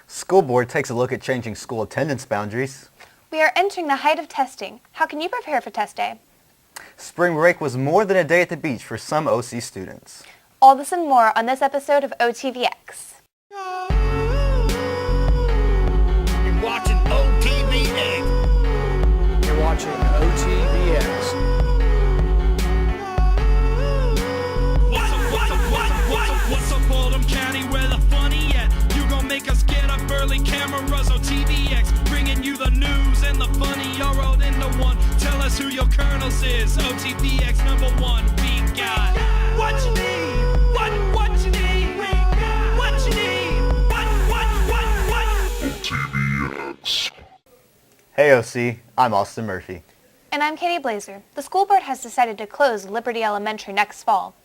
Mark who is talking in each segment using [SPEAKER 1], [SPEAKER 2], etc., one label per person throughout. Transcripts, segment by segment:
[SPEAKER 1] School board takes a look at changing school attendance boundaries.
[SPEAKER 2] We are entering the height of testing. How can you prepare for test day?
[SPEAKER 1] Spring break was more than a day at the beach for some OC students.
[SPEAKER 2] All this and more on this episode of OTVX.
[SPEAKER 3] You're watching OTVX.
[SPEAKER 4] You're watching OTVX.
[SPEAKER 3] What's up, Oldham County, where the funny at? You gon' make us get up early, cameras on TVX, bringing you the news and the funny all rolled into one. Tell us who your colonels is. OTVX #1, we got what you need. What you need. What you need. What. OTVX.
[SPEAKER 1] Hey OC, I'm Austin Murphy.
[SPEAKER 2] And I'm Katie Blazer. The school board has decided to close Liberty Elementary next fall.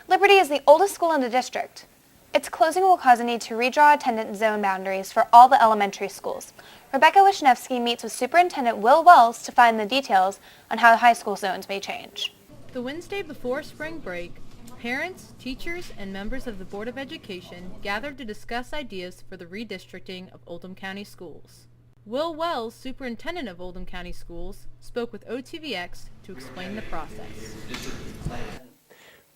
[SPEAKER 2] Liberty is the oldest school in the district. Its closing will cause a need to redraw attendance zone boundaries for all the elementary schools. Rebecca Wisniewski meets with Superintendent Will Wells to find the details on how high school zones may change.
[SPEAKER 5] The Wednesday before spring break, parents, teachers, and members of the Board of Education gathered to discuss ideas for the redistricting of Oldham County schools. Will Wells, Superintendent of Oldham County Schools, spoke with OTVX to explain the process.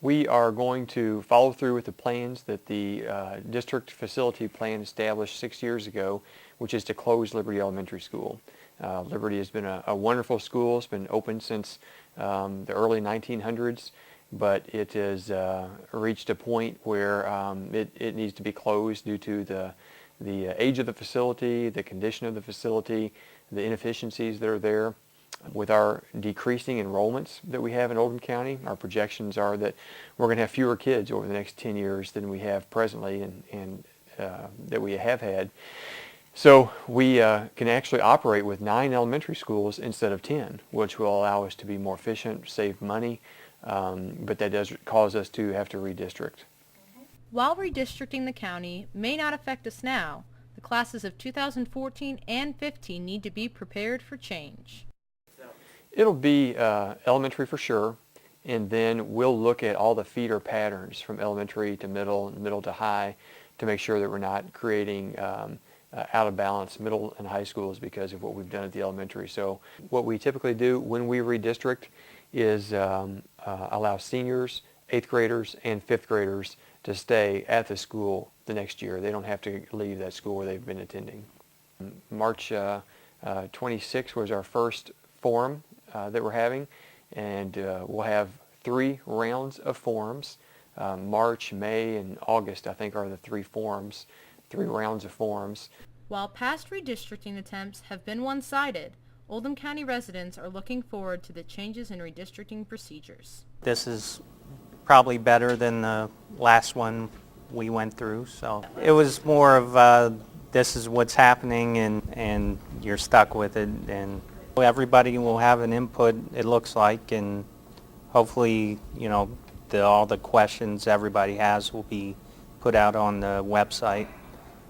[SPEAKER 6] We are going to follow through with the plans that the district facility plan established 6 years ago, which is to close Liberty Elementary School. Liberty has been a wonderful school. It's been open since the early 1900s, but it has reached a point where it needs to be closed due to the age of the facility, the condition of the facility, the inefficiencies that are there. With our decreasing enrollments that we have in Oldham County, our projections are that we're going to have fewer kids over the next 10 years than we have presently and that we have had. So we can actually operate with 9 elementary schools instead of 10, which will allow us to be more efficient, save money, but that does cause us to have to redistrict.
[SPEAKER 5] While redistricting the county may not affect us now, the classes of 2014 and 15 need to be prepared for change.
[SPEAKER 6] It'll be elementary for sure, and then we'll look at all the feeder patterns from elementary to middle and middle to high to make sure that we're not creating out of balance middle and high schools because of what we've done at the elementary. So what we typically do when we redistrict is allow seniors, 8th graders, and 5th graders to stay at the school the next year. They don't have to leave that school where they've been attending. March 26 was our first forum that we're having, and we'll have 3 rounds of forums. March, May, and August, I think, are the 3 rounds of forums.
[SPEAKER 5] While past redistricting attempts have been one-sided, Oldham County residents are looking forward to the changes in redistricting procedures.
[SPEAKER 7] This is probably better than the last one we went through, so it was more of this is what's happening and you're stuck with it, and everybody will have an input, it looks like, and hopefully, you know, all the questions everybody has will be put out on the website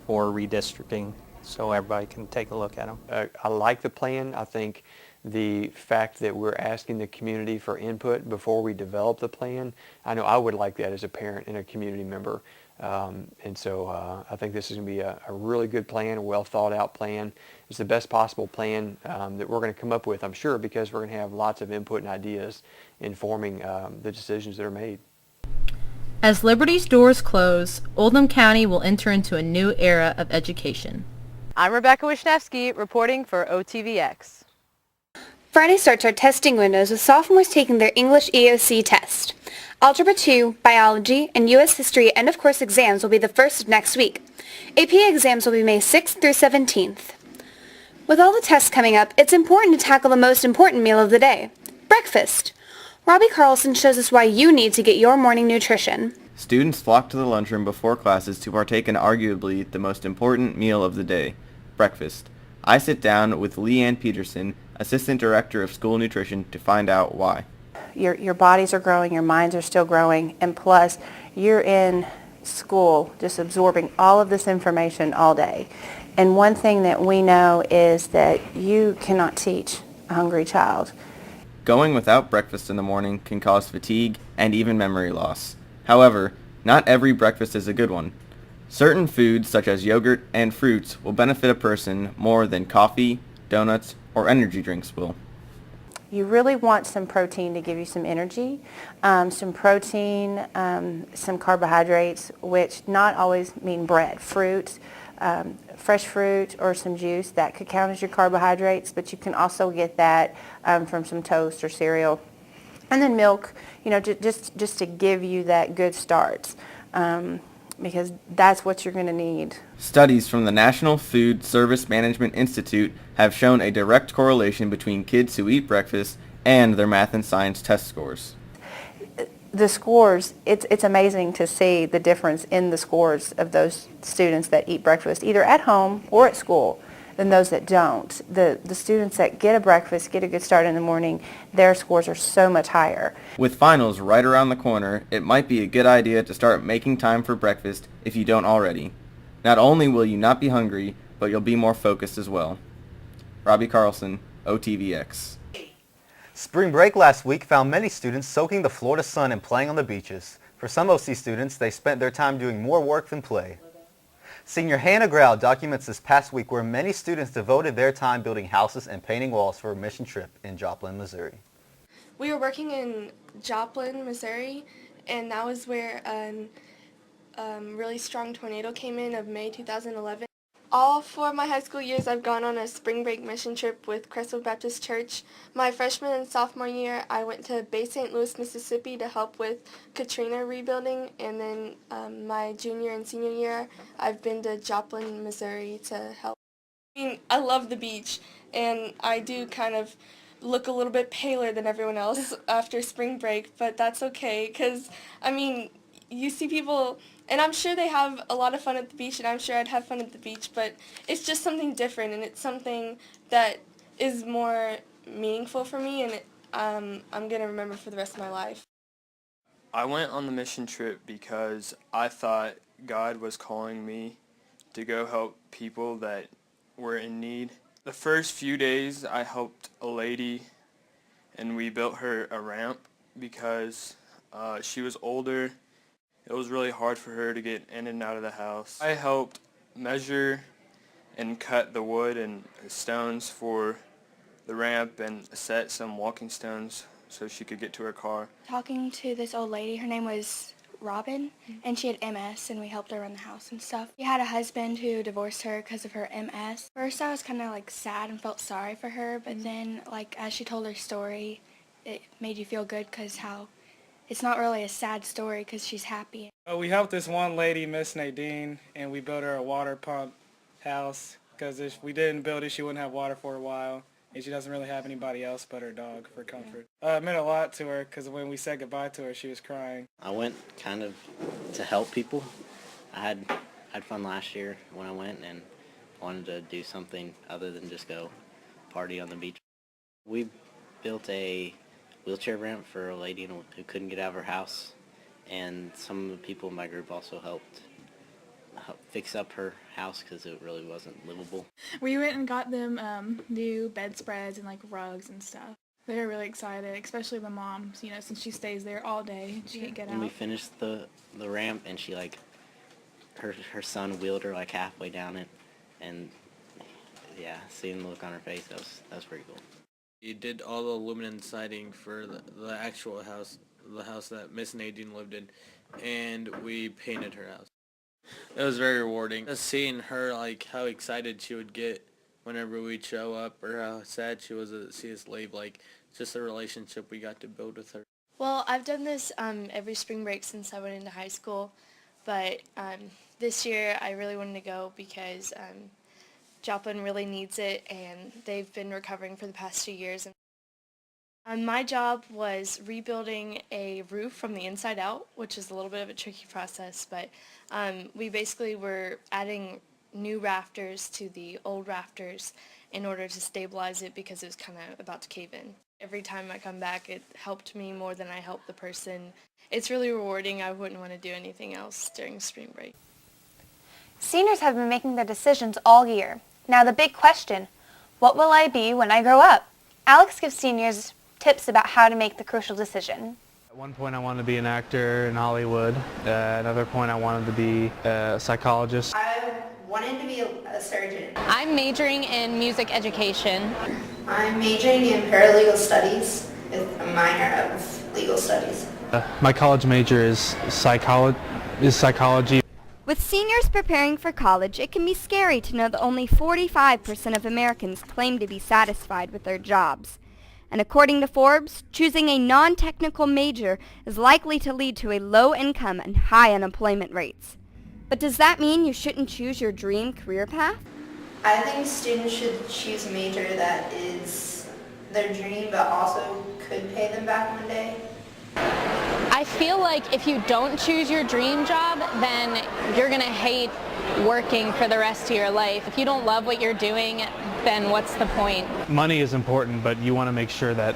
[SPEAKER 7] for redistricting so everybody can take a look at them.
[SPEAKER 6] I like the plan. I think the fact that we're asking the community for input before we develop the plan, I know I would like that as a parent and a community member. And so I think this is going to be a really good plan, a well thought out plan. It's the best possible plan that we're going to come up with, I'm sure, because we're going to have lots of input and ideas informing the decisions that are made.
[SPEAKER 5] As Liberty's doors close, Oldham County will enter into a new era of education. I'm Rebecca Wisniewski reporting for OTVX.
[SPEAKER 2] Friday starts our testing windows with sophomores taking their English EOC test. Algebra 2, Biology, and U.S. History end-of-course exams will be the first of next week. AP exams will be May 6th through 17th. With all the tests coming up, it's important to tackle the most important meal of the day, breakfast. Robbie Carlson shows us why you need to get your morning nutrition.
[SPEAKER 8] Students flock to the lunchroom before classes to partake in arguably the most important meal of the day, breakfast. I sit down with Leanne Peterson, Assistant Director of School Nutrition, to find out why.
[SPEAKER 9] Your bodies are growing, your minds are still growing, and plus you're in school just absorbing all of this information all day. And one thing that we know is that you cannot teach a hungry child.
[SPEAKER 8] Going without breakfast in the morning can cause fatigue and even memory loss. However, not every breakfast is a good one. Certain foods such as yogurt and fruits will benefit a person more than coffee, donuts, or energy drinks will.
[SPEAKER 9] You really want some protein to give you some energy, some protein, some carbohydrates, which not always mean bread. Fruit, fresh fruit or some juice, that could count as your carbohydrates, but you can also get that from some toast or cereal. And then milk, just to give you that good start, because that's what you're going to need.
[SPEAKER 8] Studies from the National Food Service Management Institute have shown a direct correlation between kids who eat breakfast and their math and science test scores.
[SPEAKER 9] The scores, it's amazing to see the difference in the scores of those students that eat breakfast, either at home or at school, than those that don't. The students that get a breakfast, get a good start in the morning, their scores are so much higher.
[SPEAKER 8] With finals right around the corner, it might be a good idea to start making time for breakfast if you don't already. Not only will you not be hungry, but you'll be more focused as well. Robbie Carlson, OTVX.
[SPEAKER 1] Spring break last week found many students soaking the Florida sun and playing on the beaches. For some OC students, they spent their time doing more work than play. Senior Hannah Grau documents this past week where many students devoted their time building houses and painting walls for a mission trip in Joplin, Missouri.
[SPEAKER 10] We were working in Joplin, Missouri, and that was where a really strong tornado came in of May 2011. All 4 of my high school years, I've gone on a spring break mission trip with Crestwood Baptist Church. My freshman and sophomore year, I went to Bay St. Louis, Mississippi to help with Katrina rebuilding, and then my junior and senior year, I've been to Joplin, Missouri to help. I love the beach, and I do kind of look a little bit paler than everyone else after spring break, but that's okay, because, you see people, and I'm sure they have a lot of fun at the beach, and I'm sure I'd have fun at the beach, but it's just something different, and it's something that is more meaningful for me, and I'm going to remember for the rest of my life.
[SPEAKER 11] I went on the mission trip because I thought God was calling me to go help people that were in need. The first few days I helped a lady, and we built her a ramp because she was older. It was really hard for her to get in and out of the house. I helped measure and cut the wood and stones for the ramp and set some walking stones so she could get to her car.
[SPEAKER 12] Talking to this old lady, her name was Robin, and she had MS, and we helped her run the house and stuff. She had a husband who divorced her because of her MS. First I was kind of sad and felt sorry for her, but then as she told her story, it made you feel good because it's not really a sad story because she's happy.
[SPEAKER 13] We helped this one lady, Miss Nadine, and we built her a water pump house because if we didn't build it, she wouldn't have water for a while, and she doesn't really have anybody else but her dog for comfort. It meant a lot to her because when we said goodbye to her, she was crying.
[SPEAKER 14] I went kind of to help people. I had fun last year when I went and wanted to do something other than just go party on the beach. We built a wheelchair ramp for a lady who couldn't get out of her house, and some of the people in my group also helped fix up her house because it really wasn't livable.
[SPEAKER 15] We went and got them new bedspreads and rugs and stuff. They were really excited, especially my mom, since she stays there all day and she can't get out.
[SPEAKER 14] When we finished the ramp and she her son wheeled her halfway down it, and yeah, seeing the look on her face, that was pretty cool.
[SPEAKER 16] We did all the aluminum siding for the actual house, the house that Miss Nadine lived in, and we painted her house. It was very rewarding. Just seeing her, how excited she would get whenever we'd show up, or how sad she was to see us leave, just the relationship we got to build with her.
[SPEAKER 10] Well, I've done this every spring break since I went into high school, but this year I really wanted to go because Joplin really needs it, and they've been recovering for the past 2 years. My job was rebuilding a roof from the inside out, which is a little bit of a tricky process, but we basically were adding new rafters to the old rafters in order to stabilize it because it was kind of about to cave in. Every time I come back, it helped me more than I helped the person. It's really rewarding. I wouldn't want to do anything else during spring break.
[SPEAKER 2] Seniors have been making their decisions all year. Now the big question, what will I be when I grow up? Alex gives seniors tips about how to make the crucial decision.
[SPEAKER 17] At one point I wanted to be an actor in Hollywood. Another point I wanted to be a psychologist.
[SPEAKER 9] I wanted to be a surgeon.
[SPEAKER 18] I'm majoring in music education.
[SPEAKER 9] I'm majoring in paralegal studies with a minor of legal studies.
[SPEAKER 17] My college major is psychology.
[SPEAKER 19] With seniors preparing for college, it can be scary to know that only 45% of Americans claim to be satisfied with their jobs. And according to Forbes, choosing a non-technical major is likely to lead to a low income and high unemployment rates. But does that mean you shouldn't choose your dream career path?
[SPEAKER 9] I think students should choose a major that is their dream but also could pay them back one day.
[SPEAKER 18] I feel like if you don't choose your dream job, then you're going to hate working for the rest of your life. If you don't love what you're doing, then what's the point?
[SPEAKER 17] Money is important, but you want to make sure that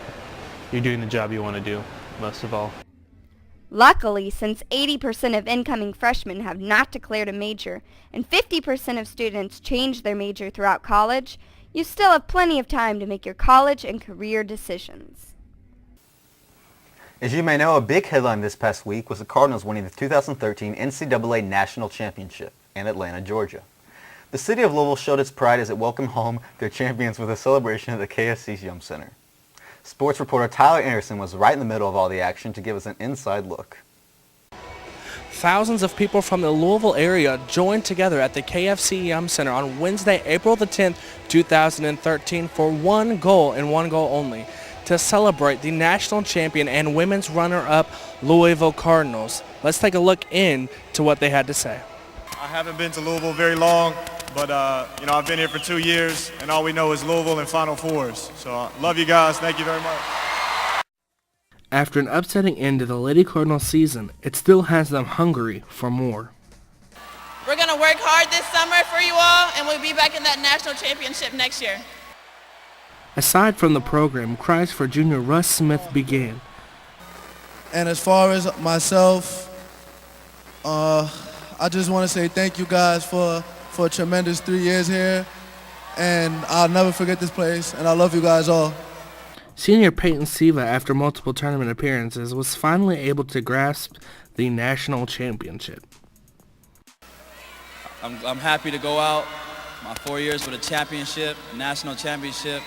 [SPEAKER 17] you're doing the job you want to do, most of all.
[SPEAKER 19] Luckily, since 80% of incoming freshmen have not declared a major and 50% of students change their major throughout college, you still have plenty of time to make your college and career decisions.
[SPEAKER 1] As you may know, a big headline this past week was the Cardinals winning the 2013 NCAA National Championship in Atlanta, Georgia. The city of Louisville showed its pride as it welcomed home their champions with a celebration at the KFC's Yum Center. Sports reporter Tyler Anderson was right in the middle of all the action to give us an inside look.
[SPEAKER 20] Thousands of people from the Louisville area joined together at the KFC Yum Center on Wednesday, April the 10th, 2013 for one goal and one goal only, to celebrate the national champion and women's runner-up Louisville Cardinals. Let's take a look into what they had to say.
[SPEAKER 21] I haven't been to Louisville very long, but I've been here for 2 years, and all we know is Louisville and Final Fours. So love you guys. Thank you very much.
[SPEAKER 20] After an upsetting end to the Lady Cardinals season, it still has them hungry for more.
[SPEAKER 22] We're going to work hard this summer for you all, and we'll be back in that national championship next year.
[SPEAKER 20] Aside from the program, cries for junior Russ Smith began.
[SPEAKER 23] And as far as myself, I just want to say thank you guys for a tremendous 3 years here. And I'll never forget this place, and I love you guys all.
[SPEAKER 20] Senior Peyton Siva, after multiple tournament appearances, was finally able to grasp the national championship.
[SPEAKER 24] I'm happy to go out my 4 years with a championship, national championship.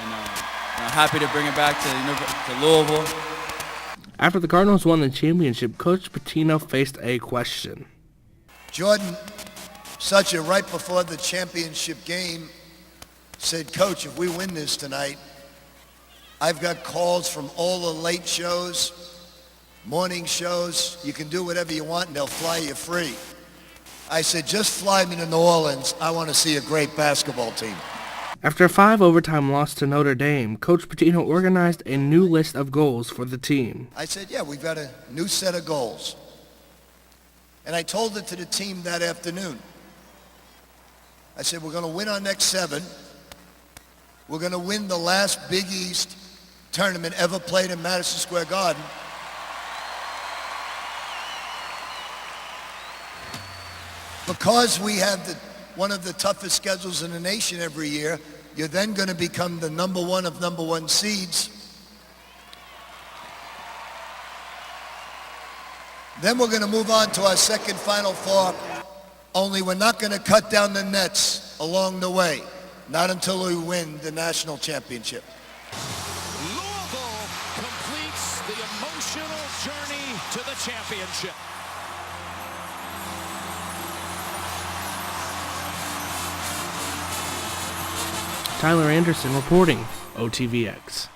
[SPEAKER 24] And I'm happy to bring it back to Louisville.
[SPEAKER 20] After the Cardinals won the championship, Coach Pitino faced a question.
[SPEAKER 25] Jordan, such a right before the championship game, said, Coach, if we win this tonight, I've got calls from all the late shows, morning shows. You can do whatever you want and they'll fly you free. I said, just fly me to New Orleans. I want to see a great basketball team.
[SPEAKER 20] After a 5 overtime loss to Notre Dame, Coach Pitino organized a new list of goals for the team.
[SPEAKER 25] I said, yeah, we've got a new set of goals. And I told it to the team that afternoon. I said, we're going to win our next 7. We're going to win the last Big East tournament ever played in Madison Square Garden. Because we have one of the toughest schedules in the nation every year, you're then going to become the number 1 of number 1 seeds. Then we're going to move on to our second Final Four, only we're not going to cut down the nets along the way, not until we win the national championship.
[SPEAKER 3] Louisville completes the emotional journey to the championship.
[SPEAKER 20] Tyler Anderson reporting, OTVX.